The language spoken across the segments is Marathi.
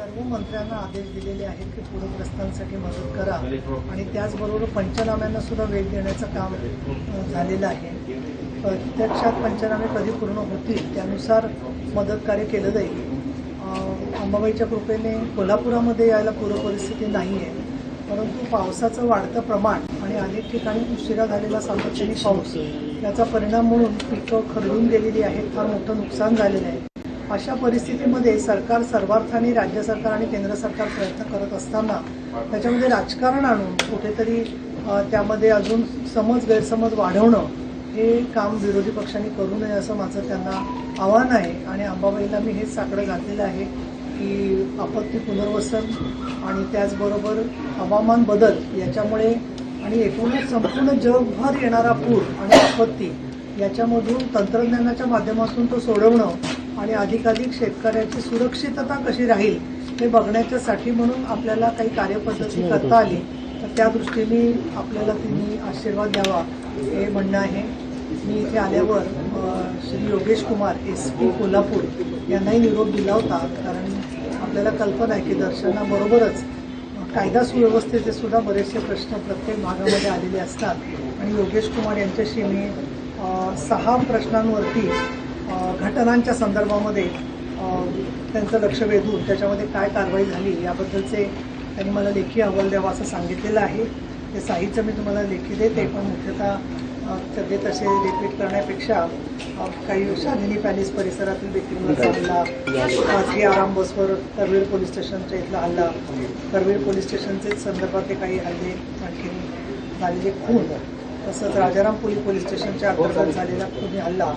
सर्व मंत्र्यांना आदेश दिलेले आहेत की पूरग्रस्तांसाठी मदत करा आणि त्याचबरोबर पंचनाम्यांना सुद्धा वेग देण्याचं काम झालेलं आहे। प्रत्यक्षात पंचनामे कधी पूर्ण होतील त्यानुसार मदत कार्य केलं जाईल। अंबाबाईच्या कृपेने कोल्हापुरामध्ये यायला पूरपरिस्थिती नाही आहे, परंतु पावसाचं वाढतं प्रमाण आणि अनेक ठिकाणी उशिरा झालेला सातत्याने पाऊस याचा परिणाम म्हणून पिकं खरडून गेलेली आहेत, फार मोठं नुकसान झालेलं आहे। अशा परिस्थितीमध्ये सरकार सर्वार्थाने राज्य सरकार आणि केंद्र सरकार प्रयत्न करत असताना त्याच्यामध्ये राजकारण आणून कुठेतरी त्यामध्ये अजून गैरसमज वाढवणं हे काम विरोधी पक्षांनी करू नये असं माझं त्यांना आव्हान आहे। आणि अंबाबाईला मी हेच साकडं घातलेलं आहे की आपत्ती पुनर्वसन आणि त्याचबरोबर हवामान बदल याच्यामुळे आणि एकूणच संपूर्ण जगभर येणारा पूर आणि आपत्ती याच्यामधून तंत्रज्ञानाच्या माध्यमातून तो सोडवणं आणि अधिकाधिक शेतकऱ्याची सुरक्षितता कशी राहील हे बघण्याच्यासाठी म्हणून आपल्याला काही कार्यपद्धती करता आली, तर त्या दृष्टीने आपल्याला तिने आशीर्वाद द्यावा हे म्हणणं आहे। मी इथे आल्यावर श्री योगेश कुमार SP कोल्हापूर यांनाही निरोप दिला होता, कारण आपल्याला कल्पना आहे की दर्शनाबरोबरच कायदा सुव्यवस्थेचे सुद्धा बरेचसे प्रश्न प्रत्येक भागामध्ये आलेले असतात आणि योगेश कुमार यांच्याशी मी 6 प्रश्नांवरती घटनांच्या संदर्भामध्ये त्यांचं लक्ष वेधून त्याच्यामध्ये काय कारवाई झाली याबद्दलचे त्यांनी मला लेखी अहवाल द्यावा असं सांगितलेलं आहे। ते साहित्य मी तुम्हाला लेखी देते, पण मुख्यतः सध्या तसे रिपीट करण्यापेक्षा काही शालिनी पॅलेस परिसरातील व्यक्तींवरचा हल्ला, खाजगी आराम बसवर करवीर पोलीस स्टेशनच्या इथला हल्ला, करवीर पोलीस स्टेशनचे संदर्भातले काही हल्ले, आणखी झालेले खून, तसंच राजारामपुरी पोलीस स्टेशनच्या अंतर्गत झालेला खुनी हल्ला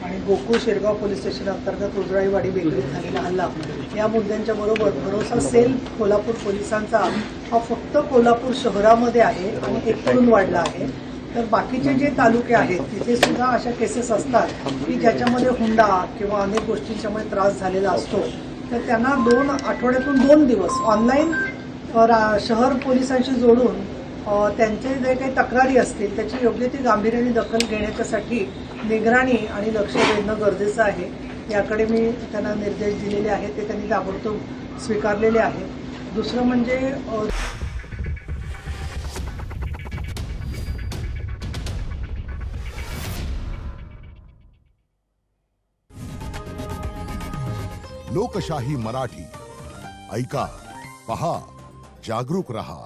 आणि गोकुळ शिरगाव पोलीस स्टेशन अंतर्गत रुद्राईवाडी बेकरीत झालेला हल्ला या मुद्द्यांच्या बरोबर भरोसा सेल कोल्हापूर पोलिसांचा हा फक्त कोल्हापूर शहरामध्ये आहे आणि एकूण वाढला आहे। तर बाकीचे जे तालुके आहेत तिथे सुद्धा अशा केसेस असतात की ज्याच्यामध्ये हुंडा किंवा अनेक गोष्टींच्यामुळे त्रास झालेला असतो, तर त्यांना 2 आठवड्यातून 2 दिवस ऑनलाईन शहर पोलिसांशी जोडून त्यांचे जे काही तक्रारी असतील त्याची योग्य ती गांभीर्याने दखल घेण्याच्यासाठी निगराणी आणि लक्ष देणं गरजेचं आहे। याकडे मी त्यांना निर्देश दिलेले आहेत, ते त्यांनी ताबडतोब स्वीकारलेले आहेत। दुसरं म्हणजे लोकशाही मराठी ऐका, पहा, जागरूक रहा।